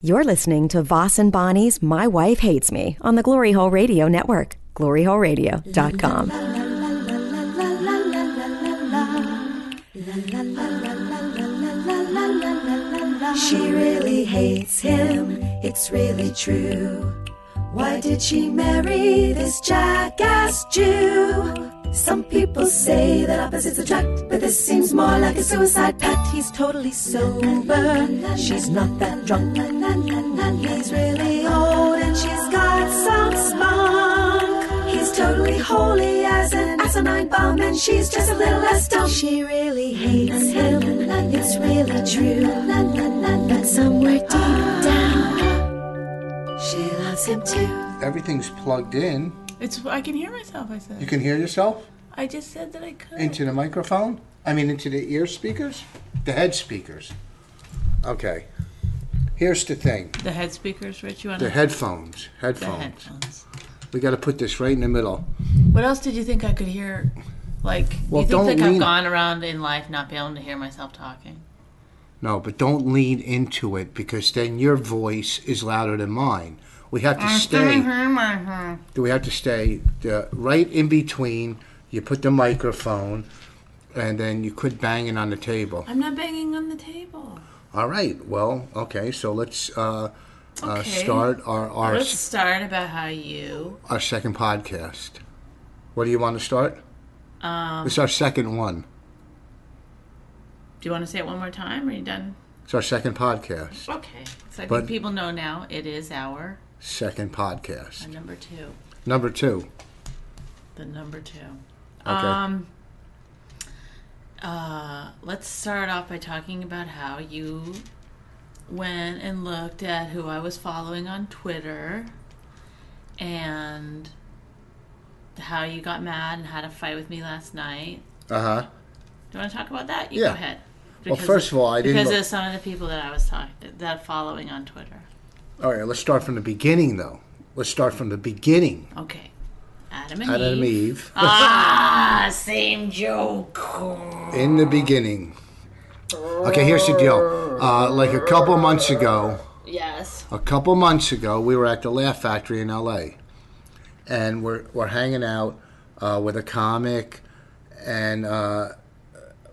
You're listening to Vos and Bonnie's My Wife Hates Me on the Glory Hole Radio Network, gloryholeradio.com. She really hates him, it's really true. Why did she marry this jackass Jew? Some people say that opposites attract, but this seems more like a suicide pact. He's totally sober, she's not that drunk. He's really old and she's got some spunk. He's totally holy as an asinine bomb, and she's just a little less dumb. She really hates him, it's really true. But somewhere deep down, she loves him too. Everything's plugged in. I can hear myself, I said. You can hear yourself? I just said that I could. Into the microphone? Into the ear speakers? The head speakers. Okay. Here's the thing. The head speakers, Rich? The headphones. The headphones. We got to put this right in the middle. What else did you think I could hear? Like, well, do you think I've gone around in life not being able to hear myself talking? No, but don't lean into it, because then your voice is louder than mine. We have to stay. We have to stay right in between. You put the microphone, and then you quit banging on the table. I'm not banging on the table. All right. Well, okay. So let's start our. Let's start about how you. Our second podcast. What do you want to start? It's our second one. Do you want to say it one more time? Or are you done? It's our second podcast. Okay. So I think people know now it is our second podcast. Number two. Number two. The number two. Okay. Let's start off by talking about how you went and looked at who I was following on Twitter and how you got mad and had a fight with me last night. Uh-huh. Do you want to talk about that? You go ahead. Well, first of all, I didn't... Because of some of the people that I was following on Twitter. All right, let's start from the beginning, though. Let's start from the beginning. Okay. Adam and Eve. Same joke. In the beginning. Okay, here's the deal. Like a couple months ago... Yes. A couple months ago, we were at the Laugh Factory in L.A., and we're hanging out with a comic, and...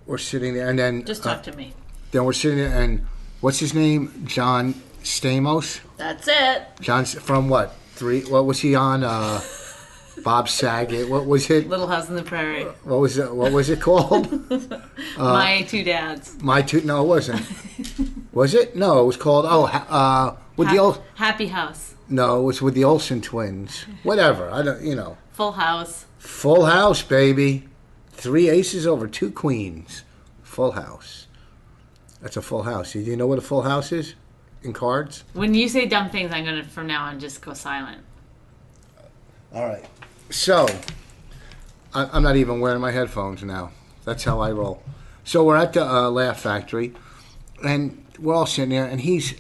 we're sitting there, and then... Just talk to me. Then we're sitting there, and what's his name? John Stamos? That's it. John, from what? What was he on? Bob Saget. What was it? Little House on the Prairie. What was it called? My Two Dads. No, it wasn't. Was it? No, it was called, Happy House. No, it was with the Olsen twins. Whatever. I don't, Full House. Full House, baby. 3 aces over 2 queens. Full house. That's a full house. Do you know what a full house is in cards? When you say dumb things, I'm going to, from now on, just go silent. All right. So, I'm not even wearing my headphones now. That's how I roll. So, we're at the Laugh Factory, and we're all sitting there, and he's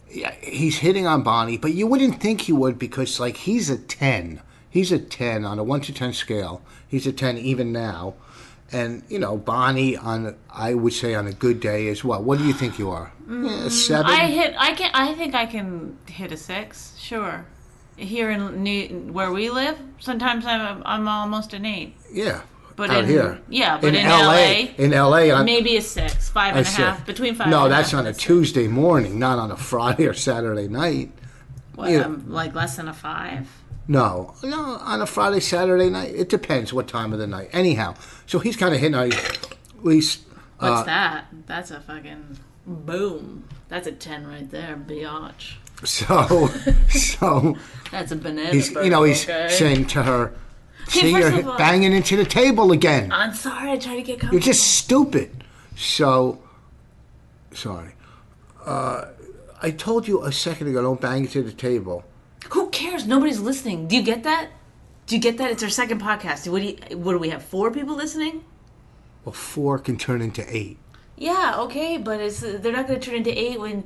hitting on Bonnie, but you wouldn't think he would, because, he's a 10. He's a 10 on a 1 to 10 scale. He's a 10 even now. And, Bonnie, I would say on a good day is what? What do you think you are? A 7? I think I can hit a 6, sure. Here in where we live, sometimes I'm almost an 8. Yeah. But out here. Yeah, but in LA. In LA, maybe a 6, 5.5, between 5 and a half. No, that's on a Tuesday morning, not on a Friday or Saturday night. What, less than a 5? No, on a Friday, Saturday night. It depends what time of the night. Anyhow, so he's kind of hitting at least... What's that? That's a fucking boom. That's a 10 right there, biatch. So... That's a banana he's, he's saying to her, see, you're banging into the table again. I'm sorry, I tried to get comfortable. You're just stupid. So... Sorry. I told you a second ago, don't bang into the table. Who cares? Nobody's listening. Do you get that? It's our second podcast. What do we have, 4 people listening? Well, 4 can turn into 8. Yeah, okay, but they're not going to turn into 8 when...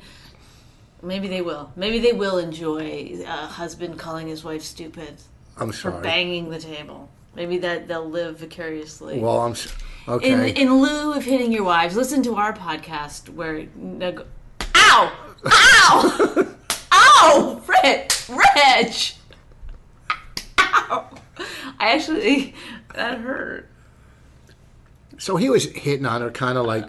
Maybe they will. Maybe they will enjoy a husband calling his wife stupid. I'm sorry. For banging the table. Maybe that they'll live vicariously. Well, okay. In lieu of hitting your wives, listen to our podcast where... Ow! Ow! Ow! Rich! Ow! That hurt. So he was hitting on her, kind of like,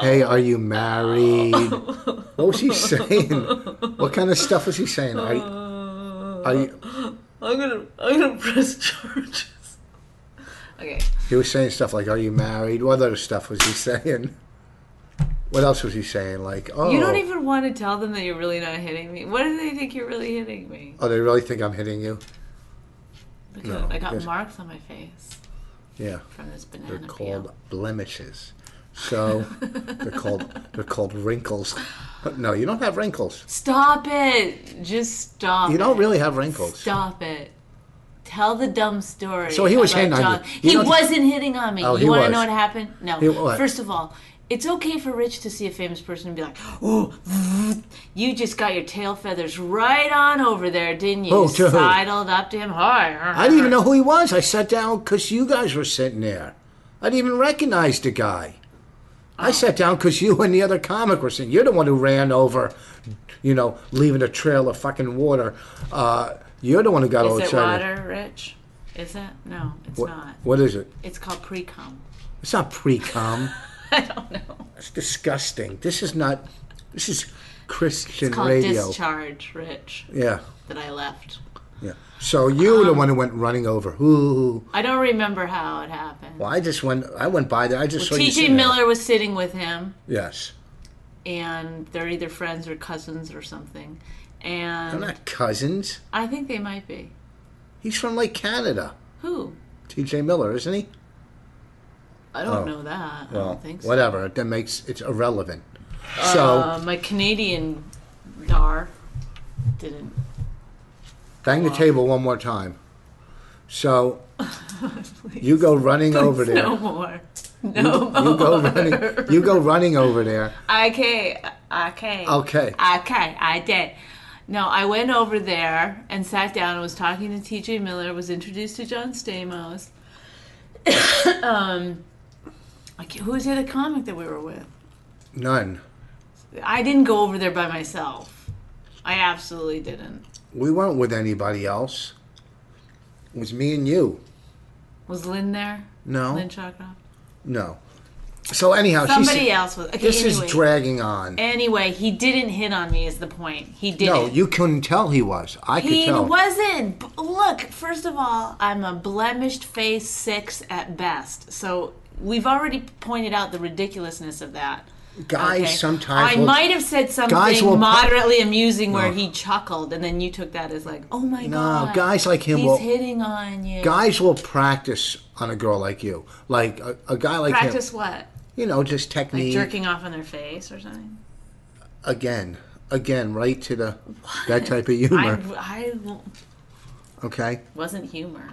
"Hey, are you married?" What was he saying? What kind of stuff was he saying? Are you? I'm gonna press charges. Okay. He was saying stuff like, "Are you married?" What other stuff was he saying? What else was he saying? Like, "Oh, you don't even want to tell them that you're really not hitting me. What do they think you're really hitting me?" Oh, they really think I'm hitting you? No, I got marks on my face. Yeah. From this banana They're peel. called blemishes. So they're called wrinkles. No, you don't have wrinkles. Stop it! Just stop. You don't really have wrinkles. Stop it. Tell the dumb story. So he was hitting on you. He wasn't hitting on me. Oh, you want to know what happened? No. What? First of all, it's okay for Rich to see a famous person and be like, "Oh, you just got your tail feathers right on over there, didn't you?" Sidled up to him. Hi. I didn't even know who he was. I sat down because you guys were sitting there. I didn't even recognize the guy. I sat down because you and the other comic were sitting. You're the one who ran over, leaving a trail of fucking water. You're the one who got all excited. Is it water, Rich? Is it? No, it's not. What is it? It's called pre-cum. It's not pre-cum. I don't know. It's disgusting. This is Christian it's called radio. Discharge, Rich. Yeah. That I left. Yeah. So you were the one who went running over. Ooh. I don't remember how it happened. Well, I went by there. I just saw you T.J. Miller was sitting with him. Yes. And they're either friends or cousins or something. And They're not cousins. I think they might be. He's from Canada. Who? T.J. Miller, isn't he? I don't know that. I don't think so. Whatever. That makes it's irrelevant. So my Canadian dar didn't. Bang the table one more time. So you go running over there. No more. No more. You go running over there. Okay. I did. No, I went over there and sat down and was talking to T.J. Miller, was introduced to John Stamos. Who was the other comic that we were with? None. I didn't go over there by myself. I absolutely didn't. We weren't with anybody else. It was me and you. Was Lynn there? No. Lynn Chalkoff? No. So anyhow, somebody else was. Okay, this is dragging on. Anyway, he didn't hit on me. Is the point? He didn't. No, you couldn't tell he was. I could tell. He wasn't. Look, first of all, I'm a blemished face 6 at best. So we've already pointed out the ridiculousness of that. Guys sometimes I might have said something moderately amusing where he chuckled, and then you took that as like, "Oh my god!" No, guys like him he's hitting on you. Guys will practice on a girl like you, like a guy like practice him. What? Just technique. Like jerking off on their face or something. Again, right to that type of humor. Okay. Wasn't humor.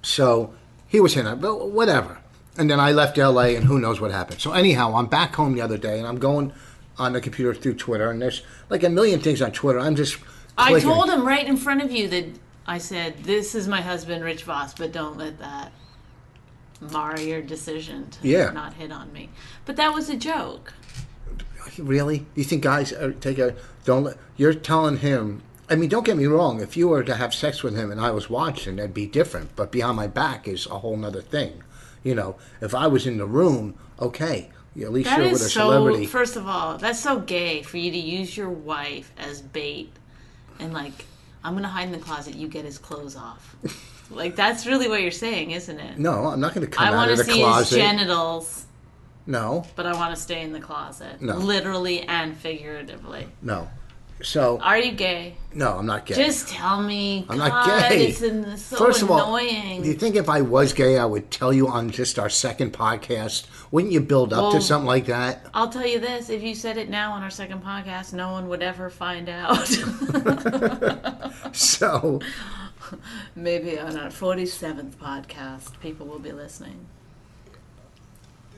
So he was hitting, but whatever. And then I left L.A. and who knows what happened. So anyhow, I'm back home the other day and I'm going on the computer through Twitter and there's like a million things on Twitter. I'm just clicking. I told him right in front of you that I said, "This is my husband, Rich Vos, but don't let that mar your decision to not hit on me." But that was a joke. Really? You think guys you're telling him, I mean, don't get me wrong, if you were to have sex with him and I was watching, that'd be different. But behind my back is a whole nother thing. If I was in the room, okay, at least you're with a celebrity. First of all, that's so gay for you to use your wife as bait and like, I'm going to hide in the closet, you get his clothes off. Like, that's really what you're saying, isn't it? No, I'm not going to come out of the closet. I want to see his genitals. No. But I want to stay in the closet. No. Literally and figuratively. No. So. Are you gay? No, I'm not gay. Just tell me. I'm not gay. It's so First of annoying. All, do you think if I was gay, I would tell you on just our second podcast? Wouldn't you build up to something like that? I'll tell you this. If you said it now on our second podcast, no one would ever find out. So. Maybe on our 47th podcast, people will be listening.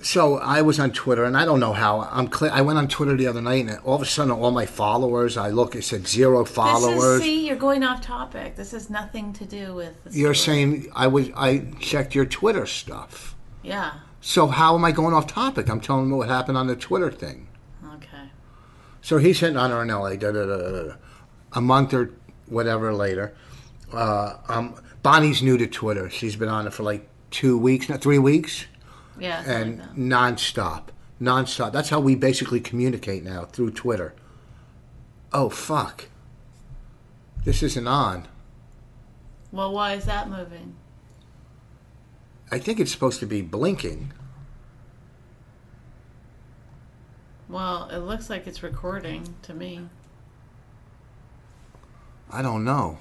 So I was on Twitter, and I don't know how. I went on Twitter the other night, and all of a sudden, all my followers, it said 0 followers. You're going off topic. This has nothing to do with the story. You're saying I checked your Twitter stuff. Yeah. So how am I going off topic? I'm telling you what happened on the Twitter thing. Okay. So he's hitting on her in L.A. A month or whatever later. Bonnie's new to Twitter. She's been on it for like 2 weeks, 3 weeks. Yeah. And nonstop. That's how we basically communicate now, through Twitter. Oh, fuck. This isn't on. Well, why is that moving? I think it's supposed to be blinking. Well, it looks like it's recording to me. I don't know.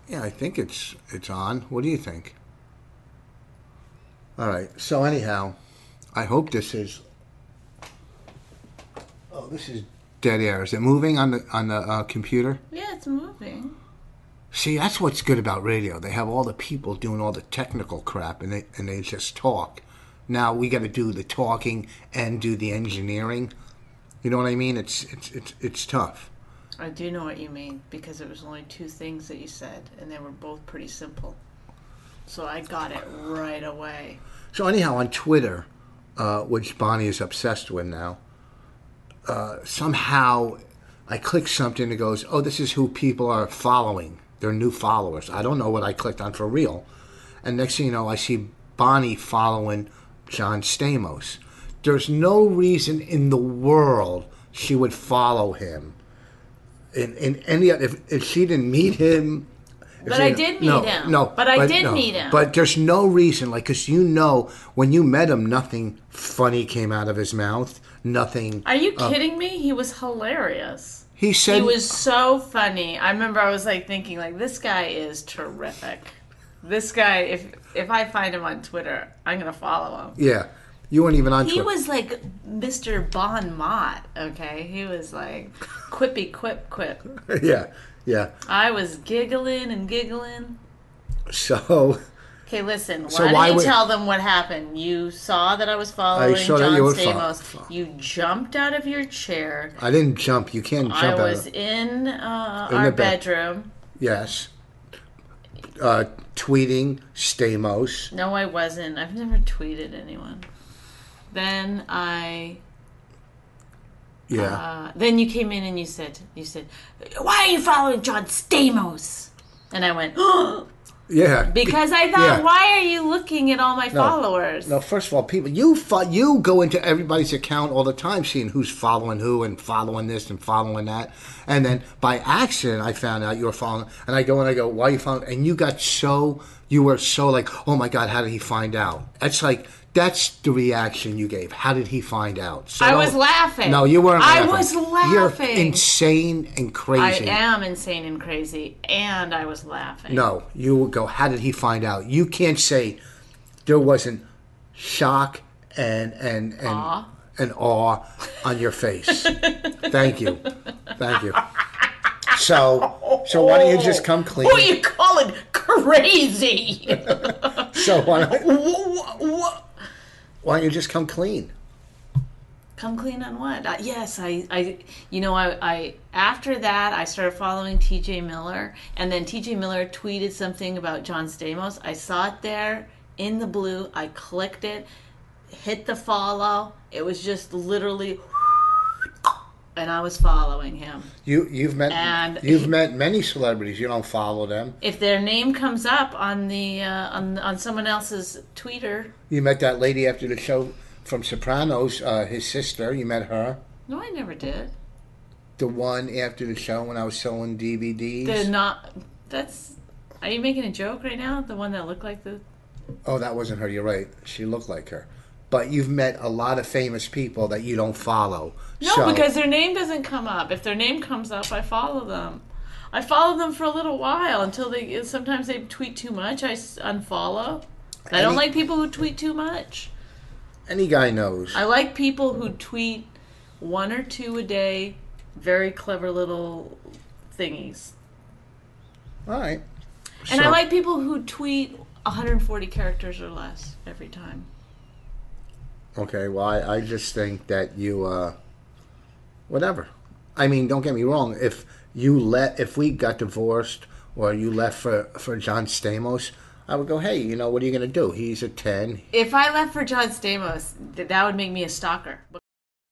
Yeah, I think it's on. What do you think? All right. So anyhow, I hope this is. Oh, this is dead air. Is it moving on the computer? Yeah, it's moving. See, that's what's good about radio. They have all the people doing all the technical crap, and they just talk. Now we got to do the talking and do the engineering. You know what I mean? It's tough. I do know what you mean, because it was only 2 things that you said, and they were both pretty simple. So I got it right away. So anyhow, on Twitter, which Bonnie is obsessed with now, somehow I click something that goes, oh, this is who people are following. They're new followers. I don't know what I clicked on for real. And next thing you know, I see Bonnie following John Stamos. There's no reason in the world she would follow him. In any if she didn't meet him. But I did meet him. But I did meet him. But there's no reason, like, because you know, when you met him, nothing funny came out of his mouth. Nothing. Are you kidding me? He was hilarious. He said he was so funny. I remember I was like thinking, like, this guy is terrific. This guy, if I find him on Twitter, I'm gonna follow him. Yeah. You weren't even on Twitter. He was like Mr. Bon Mott, okay? He was like quippy quip. Yeah. I was giggling and giggling. So... Okay, listen. Why don't you tell them what happened? You saw that I was following John Stamos. You jumped out of your chair. I didn't jump. You can't jump out. I was in our bedroom. Yes. Tweeting Stamos. No, I wasn't. I've never tweeted anyone. Then then you came in and you said, why are you following John Stamos? And I went, oh. Yeah. Because I thought, why are you looking at all my followers? No, first of all, people, you go into everybody's account all the time seeing who's following who and following this and following that. And then by accident, I found out you were following. And I go, why are you following? And you were so like, oh my God, how did he find out? That's the reaction you gave. How did he find out? So I was laughing. No, you weren't laughing. I was laughing. You're insane and crazy. I am insane and crazy, and I was laughing. No, you would go, how did he find out? You can't say there wasn't shock and awe on your face. Thank you. So why don't you just come clean? Who are you calling crazy? So why don't you just come clean? Come clean on what? Yes, I after that I started following TJ Miller, and then TJ Miller tweeted something about John Stamos. I saw it there in the blue. I clicked it, hit the follow. It was just literally, and I was following him. You've met many celebrities. You don't follow them. If their name comes up on the on someone else's tweeter. You met that lady after the show from Sopranos, his sister. You met her. No, I never did. The one after the show when I was selling DVDs. Are you making a joke right now? The one that looked like the... Oh, that wasn't her. You're right. She looked like her. But you've met a lot of famous people that you don't follow. No, because their name doesn't come up. If their name comes up, I follow them. I follow them for a little while until sometimes they tweet too much. I unfollow. I don't like people who tweet too much. Any guy knows. I like people who tweet 1 or 2 a day, very clever little thingies. All right. And I like people who tweet 140 characters or less every time. Okay, well, I just think that you, whatever. I mean, don't get me wrong. If we got divorced or you left for John Stamos, I would go, hey, what are you going to do? He's a 10. If I left for John Stamos, that would make me a stalker.